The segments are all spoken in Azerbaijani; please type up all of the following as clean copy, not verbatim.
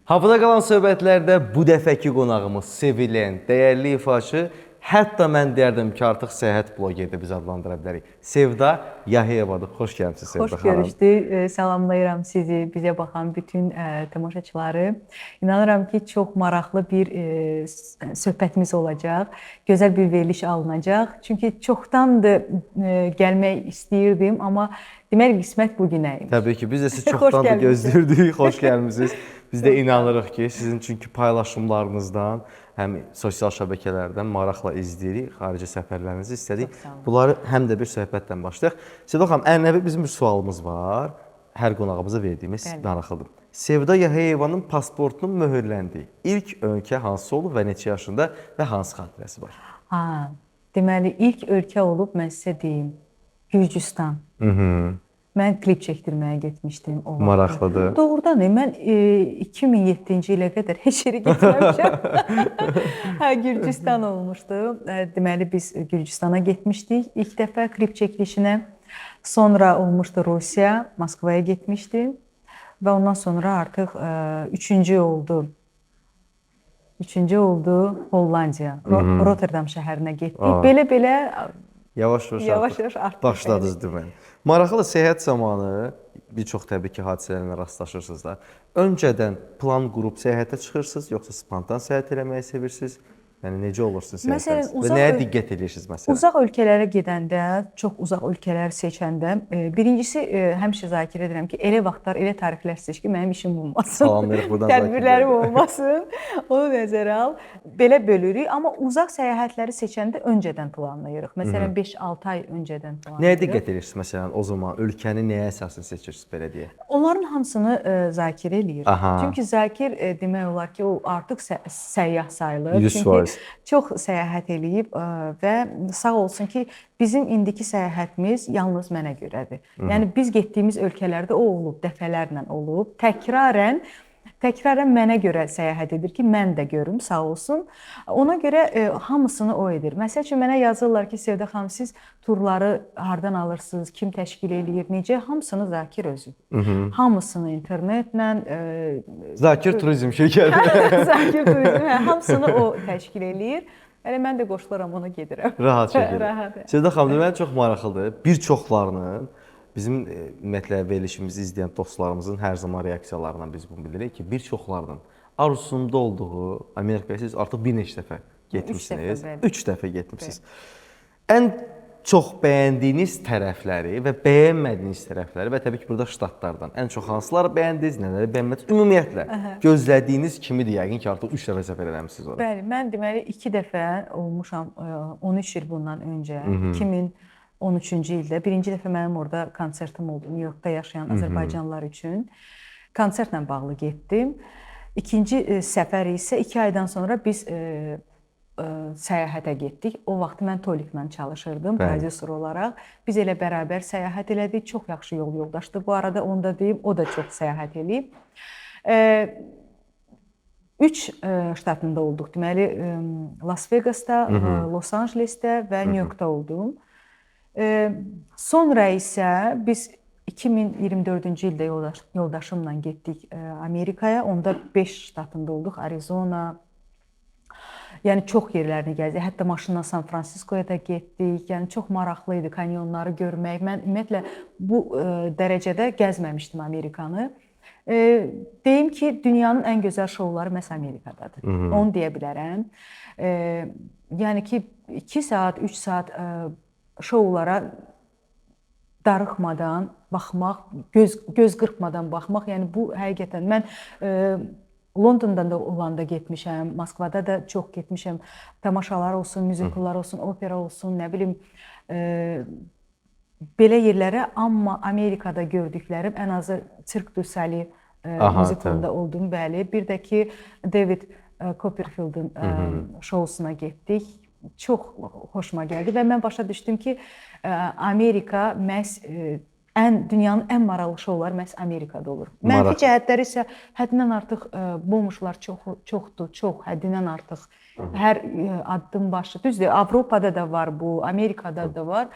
Havada qalan söhbətlərdə bu dəfəki qonağımız sevilən, dəyərli ifaçı, hətta mən deyərdim ki, artıq səyahət bloqeri də biz adlandıra bilərik. Sevda Yahiyevadır. Xoş gəlmisiniz Sevda Xoş xanım. görüşdük. Salamlayıram sizi, bizə baxan bütün tamaşaçıları. İnanıram ki, çox maraqlı bir söhbətimiz olacaq. Gözəl bir veriliş alınacaq. Çünki çoxdandır gəlmək istəyirdim, amma deməli qismət bu günəymiş. Təbii ki, biz də sizi çoxdandır gözləyirdik. Xoş gəlmisiniz. Biz də inanırıq ki, sizin çünki paylaşımlarınızdan, həm sosial şəbəkələrdən maraqla izləyirik, xarici səfərlərinizi istədik. Bunları həm də bir söhbətdən başlayaq. Sevda xanım, ənənəvi bizim bir sualımız var. Hər qonağımıza verdiyimiz maraqlıdır. Sevda Yahiyevanın pasportunun möhürləndiyi ilk ölkə hansı olub və neçə yaşında və hansı xatirəsi var? Deməli, ilk ölkə olub, mən sizə deyim, Gürcüstan. Mən klip çəkdirməyə getmişdim o vaxt. Maraqlıdır. Doğrudan, mən 2007-ci ilə qədər heç yerə getməmişəm. Gürcüstan olmuşdu. Deməli, biz Gürcüstana getmişdik ilk dəfə klip çəkilişinə. Sonra olmuşdu Rusiya, Moskvaya getmişdim. Və ondan sonra artıq üçüncü oldu Hollandiya, Rotterdam şəhərinə getdik. Belə-belə yavaş-yavaş başladınız deməli. Maraqlı səyahət zamanı bir çox təbii ki, hadisələrlə rastlaşırsınız da. Öncədən plan qurub səyahətə çıxırsınız, yoxsa spontan səyahət eləməyi sevirsiniz? Yəni necə olursunuz səyahətiniz? Və nəyə diqqət edirsiniz məsələn? Uzaq ölkələrə gedəndə, çox uzaq ölkələr seçəndə, birincisi həmişə zakir edirəm ki, elə vaxtlar, elə tarixlər seç ki, mənim işim olmasın. Salamlayırıq buradan zakir. Tədbirlərim olmasın. Onu nəzərə al. Belə bölürük, amma uzaq səyahətləri seçəndə öncədən planlayırıq. Məsələn, 5-6 ay öncədən planlayırıq. Nəyə diqqət edirsiniz məsələn o zaman? Ölkəni nəyə əsasın seçirsiniz belə deyə? Onların hamısını zakir eləyir. Çünki zakir demək olar ki, o artıq səyyah sayılır. 100%. Çox səyahət eləyib və sağ olsun ki, bizim indiki səyahətimiz yalnız mənə görədir. Yəni biz getdiyimiz ölkələrdə o olub, dəfələrlə olub, təkrarən mənə görə səyahət edir ki, mən də görüm, sağ olsun. Ona görə hamısını o edir. Məsəl üçün mənə yazırlar ki, Sevda xanım, siz turları hardan alırsınız, kim təşkil eləyir, necə? Hamısını Zakir özü. Hamısını internetlə. Zakir Turizm şirkəti. Zakir Turizm, hamısını o təşkil eləyir. Elə mən də qoşularam, ona gedirəm. Rahat şəkildə. Sevda xanım, deməli çox maraqlıdır. Bir çoxlarının bizim ümumiyyətlə verilişimizi izləyən dostlarımızın hər zaman reaksiyalarından biz bunu bilirik ki, bir çoxlarının arzusunda olduğu Amerikaya siz artıq bir neçə dəfə getmişsiniz. 3 dəfə getmişsiniz. Ən çox bəyəndiyiniz tərəfləri və bəyənmədiyiniz tərəfləri və təbii ki, burada ştatlardan ən çox hansıları bəyəndiniz, nələri bəyənmədiniz? Ümumiyyətlə, gözlədiyiniz kimidir yəqin ki, artıq 3 dəfə səfər eləmişsiniz oraya. Bəli, mən deməli 2 dəfə olmuşam, 13 il bundan öncə, 2013-cü ildə. Birinci dəfə mənim orada konsertim oldu, New Yorkda yaşayan Azərbaycanlılar üçün. Konsertlə bağlı getdim. İkinci səfər isə 2 aydan sonra biz səyahətə getdik. O vaxt mən Toliklə çalışırdım, prodüser olaraq. Biz elə bərabər səyahət elədik. Çox yaxşı yol yoldaşdı. Bu arada onu da deyim, o da çox səyahət eləyib. 3 ştatında olduq. Deməli, Las Vegasda, Los Angelesdə və New Yorkda oldum. Sonra isə biz 2024-cü ildə yoldaşımla getdik Amerikaya. Onda 5 ştatında olduq. Arizona, yəni çox yerlərini gəzdik. Hətta maşınla San Fransiskoya da getdik. Yəni çox maraqlı idi kanyonları görmək. Mən ümumiyyətlə bu dərəcədə gəzməmişdim Amerikanı. Deyim ki, dünyanın ən gözəl şouları məhz Amerikadadır. Onu deyə bilərəm. Yəni ki, 2 saat, 3 saat şoulara darıxmadan baxmaq, göz qırpmadan baxmaq, yəni bu həqiqətən mən Londondan da olanda getmişəm, Moskvada da çox getmişəm. Tamaşalar olsun, müzikallar olsun, opera olsun, nə bilim belə yerlərə, amma Amerikada gördüklərim ən azı Cirque du Soleil müzikalında oldum, bəli. Bir də ki, David Copperfield'ın şousuna getdik. Çox xoşuma gəldi və mən başa düşdüm ki, Amerika məhz dünyanın ən maraqlı şouları məhz Amerikada olur. Mənfi cəhətləri isə həddindən artıq bomuşlar çoxdur, çox, həddindən artıq. Hər addım başı, düzdür, Avropada da var bu, Amerikada da var.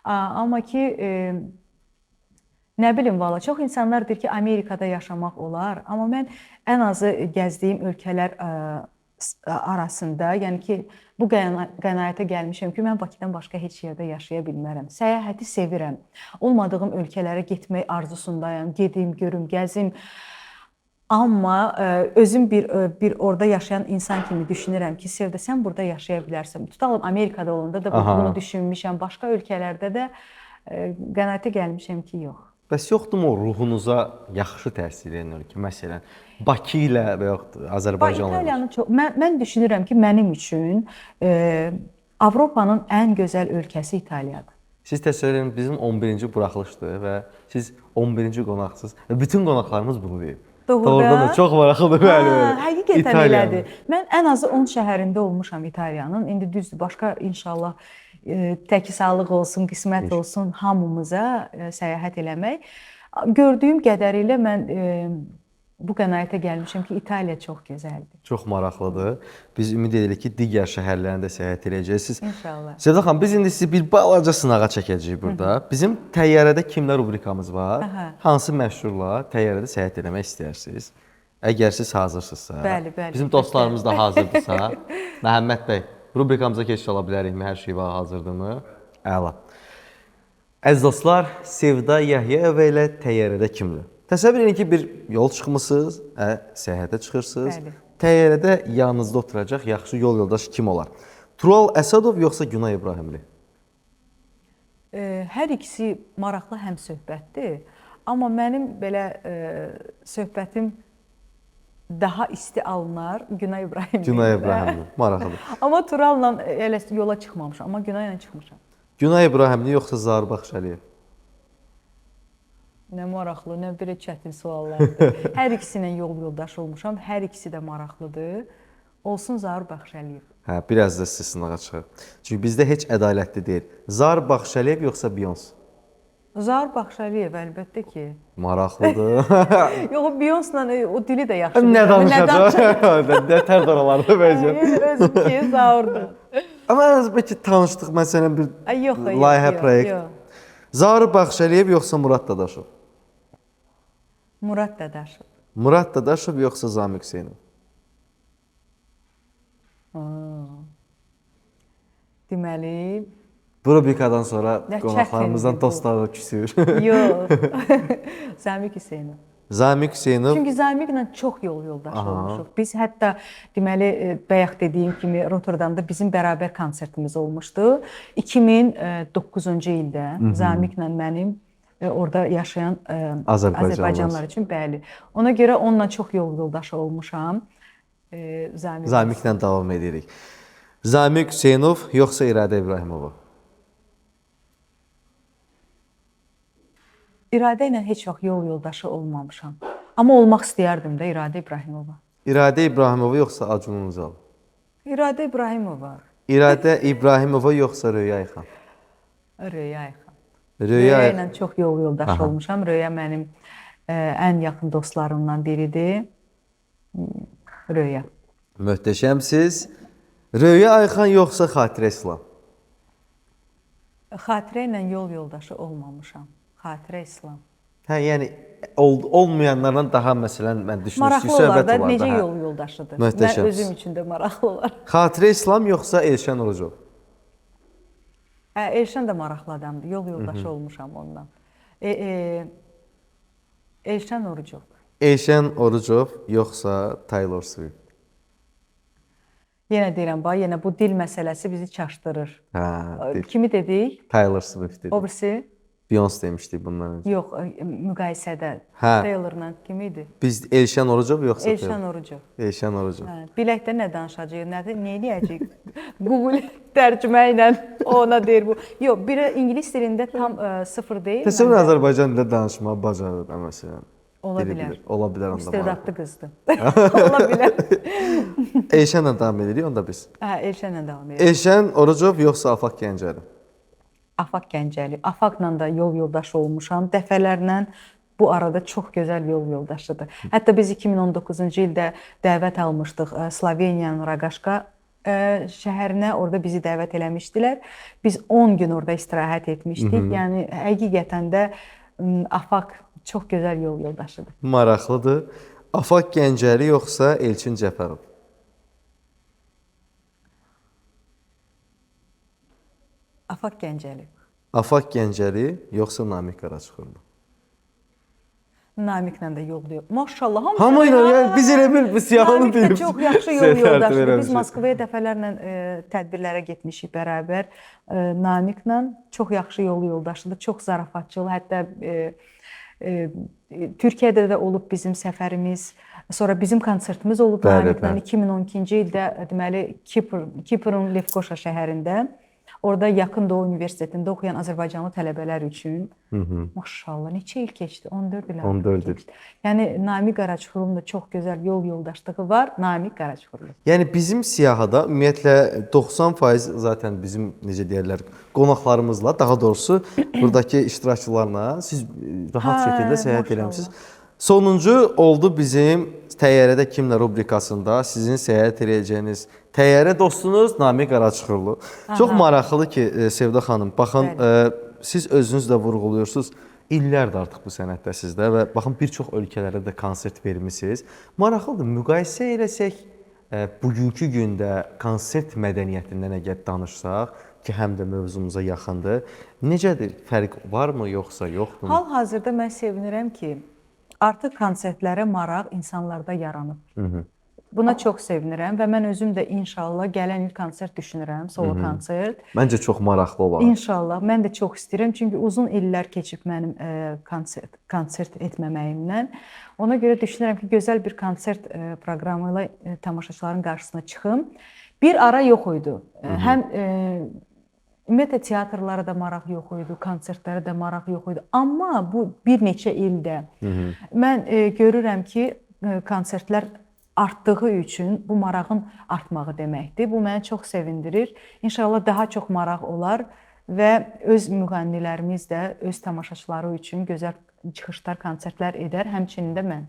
Amma ki, Nə bilim valla, çox insanlar deyir ki, Amerikada yaşamaq olar, amma mən ən azı gəzdiyim ölkələr arasında, yəni ki, bu qənaətə gəlmişəm ki, mən Bakıdan başqa heç yerdə yaşaya bilmərəm. Səyahəti sevirəm. Olmadığım ölkələrə getmək arzusundayam. Gedim, görüm, gəzim. Amma özüm bir orada yaşayan insan kimi düşünürəm ki, Sevda, sən burada yaşaya bilərsən. Tutalım Amerikada olanda da bunu düşünmüşəm. Başqa ölkələrdə də qənaətə gəlmişəm ki, yox. Bəs yoxdurmu o ruhunuza yaxşı təsir edən ölkə? Məsələn, Bakı ilə və yaxud Azərbaycanla. İtaliyanı çox mən düşünürəm ki, mənim üçün Avropanın ən gözəl ölkəsi İtaliyadır. Siz təsəvvür edin, bizim 11-ci buraxılışdır və siz 11-ci qonaqsınız. Bütün qonaqlarımız bunu deyir. Doğrudan da çox maraqlıdır bəli. Həqiqətən elədir. Mən ən azı 10 şəhərində olmuşam İtaliyanın. İndi düzdür, başqa inşallah təki sağlıq olsun, qismət olsun hamımıza səyahət eləmək. Gördüyüm qədərilə mən bu qənaətə gəlmişəm ki, İtaliya çox gözəldir. Çox maraqlıdır. Biz ümid edirik ki, digər şəhərlərində səyahət edəcəksiniz. İnşallah. Sevda xanım, biz indi sizi bir balaca sınağa çəkəcəyik burada. Bizim təyyarədə kimlər rubrikamız var? Hansı məşhurla təyyarədə səyahət etmək istəyirsiniz? Əgər siz hazırsınızsa, bəli. bizim dostlarımız da hazırdırsa, Məhəmməd bəy, rubrikamıza keçiş ala bilərikmi? Hər şey var, hazırdırmı? Əla. Əziz dostlar, Sevda Yahyayeva ilə təyyarədə kimdir? Təsəvvür edin ki, bir yol çıxmısınız, səyahətə çıxırsınız. Bəli. Təyyarədə yanınızda oturacaq yaxşı yol yoldaşı kim olar? Tural Əsədov yoxsa Günay İbrahimli? Hər ikisi maraqlı həmsöhbətdir. Amma mənim belə söhbətim daha isti alınar Günay İbrahimli. Günay İbrahimli, maraqlıdır. Amma Turalla elə yola çıxmamışam, amma Günayla çıxmışam. Günay İbrahimli yoxsa Zahir Baxşəliyev? Nə maraqlı, nə belə çətin suallardır. Hər ikisi ilə yol yoldaşı olmuşam, hər ikisi də maraqlıdır. Olsun Zahir Baxşəliyev. Hə, biraz da siz sınağa çıxır. Çünki bizdə heç ədalətli deyil. Zahir Baxşəliyev yoxsa Beyonce? Zahir Baxşəliyev əlbəttə ki. Maraqlıdır. Yox, Beyonce-la o dili də yaxşıdır. Nə danışacaq? Nə tər oralarda bəzən. Özüm ki, Zahirdir. Amma ən az bəlkə tanışdıq məsələn bir layihə proyekt. Zahir Baxşəliyev yoxsa Murad Dadaşov? Murad Dadaşov. Murad Dadaşov yoxsa Zamiq Hüseynov? Deməli, Bu rubrikadan sonra qonaqlarımızdan dostları küsür. yox. Zamiq Hüseynov. Zamiq Hüseynov. Çünki Zamiqlə çox yol yoldaşı olmuşuq. Biz hətta deməli bayaq dediyim kimi Rotterdamda bizim bərabər konsertimiz olmuşdu. 2009-cu ildə Zamiqlə mənim orada yaşayan Azərbaycanlılar üçün bəli. Ona görə onunla çox yol yoldaşı olmuşam. Zamiqlə davam edirik. Zamiq Hüseynov yoxsa İradə İbrahimova? İradə ilə heç vaxt yol yoldaşı olmamışam. Amma olmaq istəyərdim də İradə İbrahimova. İradə İbrahimova yoxsa Acun Ilıcalı? İradə İbrahimova. İradə İbrahimova yoxsa Röya Ayxan? Röya Ayxan. Röya ilə çox yol yoldaşı olmuşam. Röya mənim ən yaxın dostlarımdan biridir. Röya. Möhtəşəmsiz. Röya Ayxan yoxsa Xatirə İslam? Xatirə ilə yol yoldaşı olmamışam. Xatirə İslam. Hə, yəni olmayanlardan daha məsələn mən düşünürsün maraqlı olar da necə yol yoldaşıdır. Möhtəşəm. Mən özüm üçün də maraqlı olar. Xatirə İslam yoxsa Elşən Orucov? Elşən də maraqlı adamdır. Yol yoldaşı olmuşam ondan. Elşən Orucov. Elşən Orucov yoxsa Taylor Swift? Yenə deyirəm, yenə bu dil məsələsi bizi çaşdırır. Hə, kimi dedik? Taylor Swift dedik. O birisi? Beyoncé demişdik bundan öncə. Yox, müqayisədə Taylorla kim idi? Biz Elşən Orucov yoxsa Elşən Orucov. Elşən Orucov. Biləkdə nə danışacağıq, nə eləyəcəyik? Google tərcümə ilə ona deyir bu. Yox, biri ingilis dilində tam sıfır deyil. Təsəvvür Azərbaycan dilində danışmağı bacarır məsələn. Ola bilər. Ola bilər onda. İstedadlı qızdır. Ola bilər. Elşənlə davam edirik onda biz. Hə, Elşənlə davam edirik. Elşən Orucov yoxsa Afaq Gəncəli? Afaq Gəncəli. Afaqla da yol yoldaşı olmuşam. Dəfələrlə bu arada çox gözəl yol yoldaşıdır. Hətta biz 2019-cu ildə dəvət almışdıq Sloveniyanın Raqaşka şəhərinə. Orada bizi dəvət eləmişdilər. Biz 10 gün orada istirahət etmişdik. Yəni həqiqətən də Afaq çox gözəl yol yoldaşıdır. Maraqlıdır. Afaq Gəncəli yoxsa Elçin Cəfərov? Afaq Gəncəli. Afaq Gəncəli yoxsa Namiq Qaraçıxırlı? Namiqlə də yollayıb. Maşallah Hamı ilə yəni biz elə bil biz yalanı Namiq də deyirik. çox yaxşı yol yoldaşıdır. Biz Moskvaya dəfələrlə tədbirlərə getmişik bərabər. Namiqlə çox yaxşı yol yoldaşıdır. Çox zarafatcıl. Hətta Türkiyədə də olub bizim səfərimiz. Sonra bizim konsertimiz olub Namiqlə 2012-ci ildə deməli Kiprın Lefkoşa şəhərində. Orada Yaxın Doğu Universitetində oxuyan Azərbaycanlı tələbələr üçün maşallah neçə il keçdi? 14 il. 14 il. Yəni Namiq Qaraçıxırlının da çox gözəl yol yoldaşlığı var. Namiq Qaraçıxırlı. Yəni bizim siyahıda ümumiyyətlə 90% zaten bizim necə deyirlər qonaqlarımızla, daha doğrusu buradakı iştirakçılarla siz rahat şəkildə səyahət eləmisiniz. Sonuncu oldu bizim təyyarədə kimlə rubrikasında sizin səyahət edəcəyiniz təyyarə dostunuz Namiq Qaraçıxırlı. Çox maraqlıdır ki, Sevda xanım, baxın siz özünüz də vurğuluyursunuz. İllərdir artıq bu sənətdəsiz də və baxın bir çox ölkələrdə də konsert vermisiniz. Maraqlıdır. Müqayisə eləsək bugünkü gündə konsert mədəniyyətindən əgər danışsaq ki, həm də mövzumuza yaxındır. Necədir? Fərq varmı yoxsa yoxdur? Hal-hazırda mən sevinirəm ki, artıq konsertlərə maraq insanlarda yaranıb. Buna çox sevinirəm və mən özüm də inşallah gələn il konsert düşünürəm, solo konsert. Məncə çox maraqlı olar. İnşallah. Mən də çox istəyirəm çünki uzun illər keçib mənim konsert etməməyimdən. Ona görə düşünürəm ki, gözəl bir konsert proqramı ilə tamaşaçıların qarşısına çıxım. Bir ara yox idi. Həm ümumiyyətlə teatrlara da maraq yox idi, konsertlərə də maraq yox idi. Amma bu bir neçə ildə mən görürəm ki, konsertlər artdığı üçün bu marağın artmağı deməkdir. Bu məni çox sevindirir. İnşallah daha çox maraq olar və öz müğənnilərimiz də öz tamaşaçıları üçün gözəl çıxışlar, konsertlər edər, həmçinin də mən.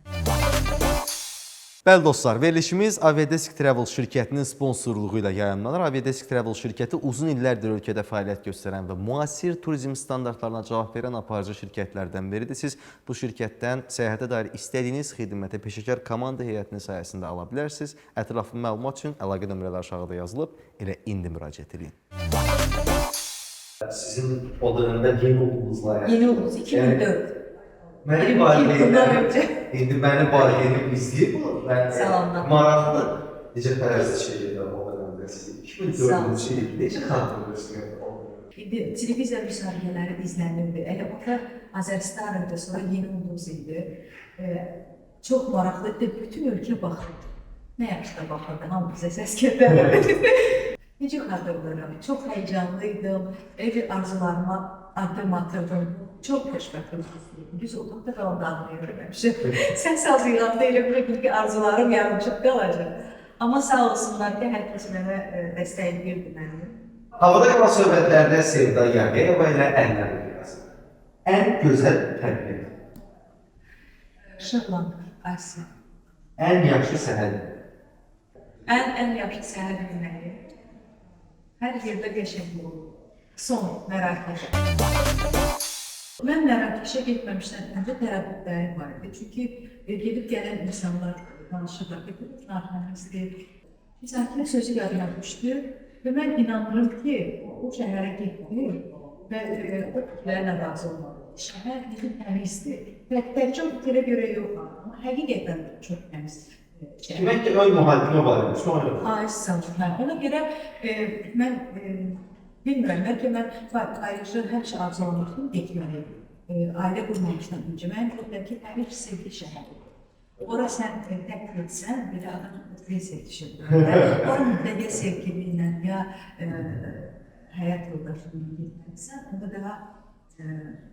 Bəli dostlar, verilişimiz Aviadesk Travel şirkətinin sponsorluğu ilə yayımlanır. Aviadesk Travel şirkəti uzun illərdir ölkədə fəaliyyət göstərən və müasir turizm standartlarına cavab verən aparıcı şirkətlərdən biridir. Siz bu şirkətdən səyahətə dair istədiyiniz xidmətə peşəkar komanda heyətinin sayəsində ala bilərsiniz. Ətraflı məlumat üçün əlaqə nömrələri aşağıda yazılıb. Elə indi müraciət edin. Sizin o dövrdə yeni olduğunuzla Yeni olduğunuz 2004. Mənim valideynlərim, indi mənim valideynlərim izləyib bunu. Maraqlı. Necə pərəstiş edirlər o dövrdə sizi? 2004-cü il necə xatırlayırsınız? İndi televiziya müsahibələri izlənirdi. Elə orada Azəristan idi, sonra yeni olduğumuz idi. Çox maraqlı idi. Bütün ölkə baxırdı. Nə yaxşı da baxırdı, hamı bizə səs gətirirdi. Necə xatırlayıram? Çox həyəcanlıydım. Elə arzularıma addım atırdım. Çox xoşbəxtdim. Biz otaqda qalanda anlayırım həmişə. Səs az yığanda elə bilirdim ki, arzularım yarımçıq qalacaq. Amma sağ olsunlar ki, hər kəs mənə dəstəkləyirdi məni. Havada qalan söhbətlərdə Sevda Yağıyeva ilə ənlər edilməsi. Ən gözəl təbliğ. Şırlanq, Asiya. Ən yaxşı səhər. Ən yaxşı səhər yeməyi. Hər yerdə qəşəng olur. Son Mərakeş. Mən Mərakeşə getməmişdən öncə tərəddüdlərim var idi. Çünki gedib gələn insanlar danışırlar ki, bu narxəmizdir. Sanki sözü yadıma düşdü və mən inanırım ki, o şəhərə getdi və o fikirlərlə razı olmalı. Şəhər necə təmizdir və təkcə o fikirə görə yox, amma həqiqətən çox təmizdir. Demək ki, ön mühakimə var idi, sonra. Ay, sağ olun. Ona görə mən bilmirəm, bəlkə mən ayrıca həmişə arzulamışdım, getməliyim. Ailə qurmamışdan öncə mən bilirəm ki, hər bir sevgi şəhəridir. Ora sən tək etsən, bir adam mütləq sevgişirdir. Ora mütləq sevgiliylə ya həyat yoldaşlarına getməlisən, onda daha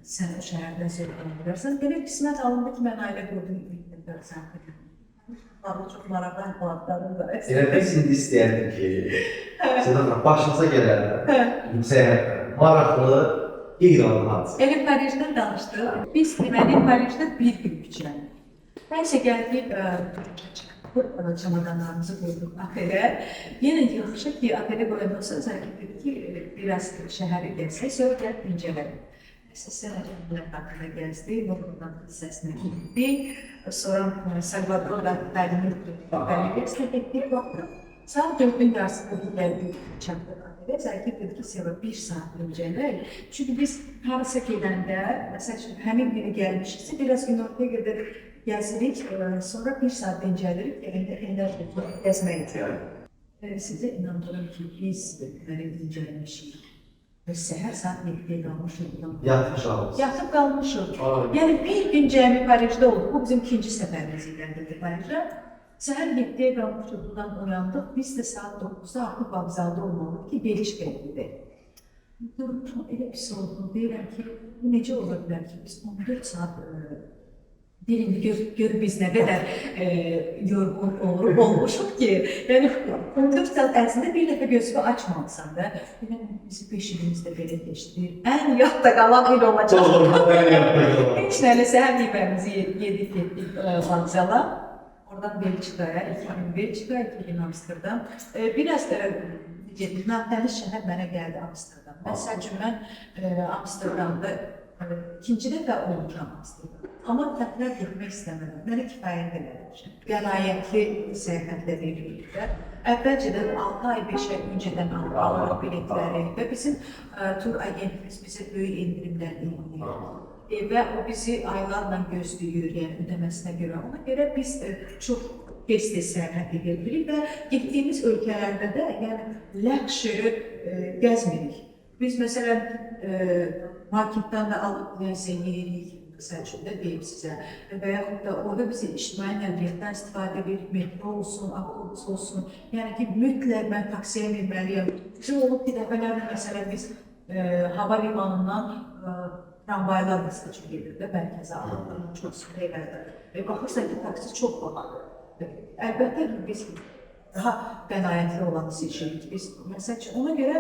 sən o şəhərdən sevgilə bilərsən. Belə qismət alındı ki, mən ailə qurdum, sən çox maraqlı əhvalatlarım var. Elə biz indi istəyərdik ki, başınıza gələn səyahət maraqlı, qeyri-adi. Elə Parijdən danışdıq. Biz deməli Parijdə bir gün keçirdik. Nəysə gəldik, çamadanlarımızı qoyduq otelə. Yenə yaxşı ki, otelə qoyandan sonra zərgət dedi ki, biraz şəhəri gəlsək, sonra gəlib incələdik. Sənədlər haqqında gəzdik, Mokuldan hissəsinə getdik, sonra Salvadorda təlimi getdik, baxdıq. Saat 4-ün yarısında gəldik, çatdıq. Zərki dedi ki, Seva 1 saat öncələr. Çünki biz harasa gedəndə, məsələn, həmin günü gəlmişiksə, biraz günortaya qədər gəzirik, sonra 1 saat dincəlirik, gəlində gəzmək edirik. Sizə inandırım ki, biz dincəlmişik. Və səhər saat 7-də qalmışıq. Yatıb qalmışıq. Yəni bir gün cəmi Parijdə olduq. Bu bizim ikinci səfərimiz iləndirdi Parijə. Səhər 7-də qalmışıq, buradan uyandıq. Biz də saat 9-da artıq vağzalda olmalıyıq ki, geliş gəldik. Elə pis oldu. Deyirəm ki, bu necə ola bilər ki, biz 14 saat gör biz nə qədər yorğun olmuşuq ki, yəni 14 saat ərzində bir dəfə gözümü açmamışam da. Bizi 5 ilimizdə belə keçdir. Ən yadda qalan il olacaq. Heç nələ səhər yeməmizi yedik, getdik vağzala. Oradan Belçikaya, 2000 Belçika, 2000 Amsterdam. Biraz natəniz şəhər mənə gəldi Amsterdam. Məsələn, mən Amsterdamda ikinci dəfə olmuşam Amsterdam. Amma tətlər getmək istəmədim. Mənə kifayət eləmişəm. Qənaətli səyahətlər edirik də. Əvvəlcədən 6 ay, 5 ay öncədən alırıq biletləri və bizim tur agentimiz bizə böyük endirimlər edir. Və o bizi aylarla gözləyir, yəni ödəməsinə görə. Ona görə biz çox tez-tez səyahət edə bilirik və getdiyimiz ölkələrdə də yəni luxury gəzmirik. Biz məsələn marketdən də alıb nəsə yeyirik, məsəl üçün də deyim sizə. Və yaxud da orada bizi ictimai nəqliyyatdan istifadə edirik, metro olsun, avtobus olsun. Yəni ki, mütləq mən taksiyə minməliyəm. Bizim olub ki, dəfələrlə məsələn biz hava limanından tramvaylar məsəl üçün gedir də mərkəzə alınır, çox sıxı elədir. Və baxırsan ki, taksi çox bahadır. Əlbəttə ki, biz daha qənaətli olanı seçirik. Biz, məsəl üçün, ona görə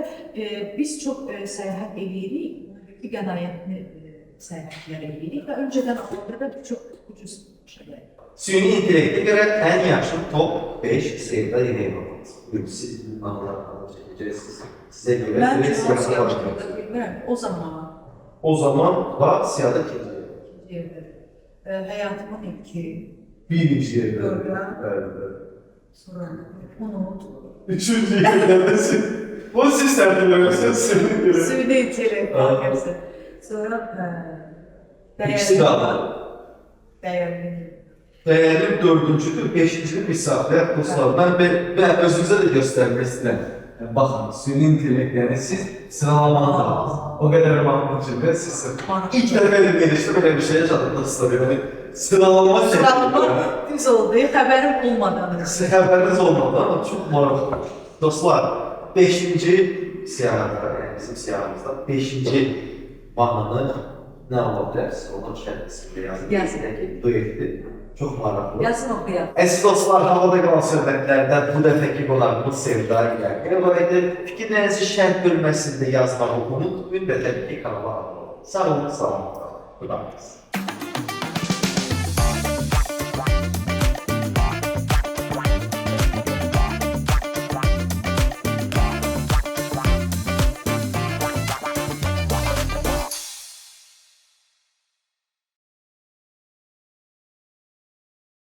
biz çox səyahət edirik, qənaətli səyahətlər edirik və öncədən alanda da çox ucuz şeylər. Süni intellektə görə ən yaxşı top 5 sayıda yemək. Siz bu anılardan çəkəcəksiniz. Sizə görə mən bilmirəm, o zaman var siyada ikinci yerdə. Həyatımın ilki. Birinci yerdə. Sonra unut. Üçüncü yerdə. Bu siz tərtibləmişsiniz süni görə. Süni intellekt bakırsa. Sonra İkisi qaldı. Dəyərli dördüncüdür, beşincini bir saatlayaq dostlar. Mən özünüzə də göstərmək istəyirəm. Baxın, süni intellekt, yəni siz sıralamanı da o qədər mantıqlı ki, siz ilk dəfə edilmişdə belə bir şey yaşadığında istəyirəm. Sıralama düz oldu, xəbərim olmadan. Xəbəriniz olmadan, amma çox maraqlı. Dostlar, 5-ci siyahətdə, yəni bizim siyahımızda 5-ci mahnını nə ola bilərsiniz? Ondan şərhəsində yazın. Duetdir. Çox maraqlı. Yazın oxuyaq. Əziz dostlar, havada qalan söhbətlərdə bu dəfəki qonağımız Sevda ilə. Bu arada fikirlərinizi şərh bölməsində yazmağı unutmayın və təbii ki, kanala abunə olun. Sağ olun, sağ olun. Xudahafız.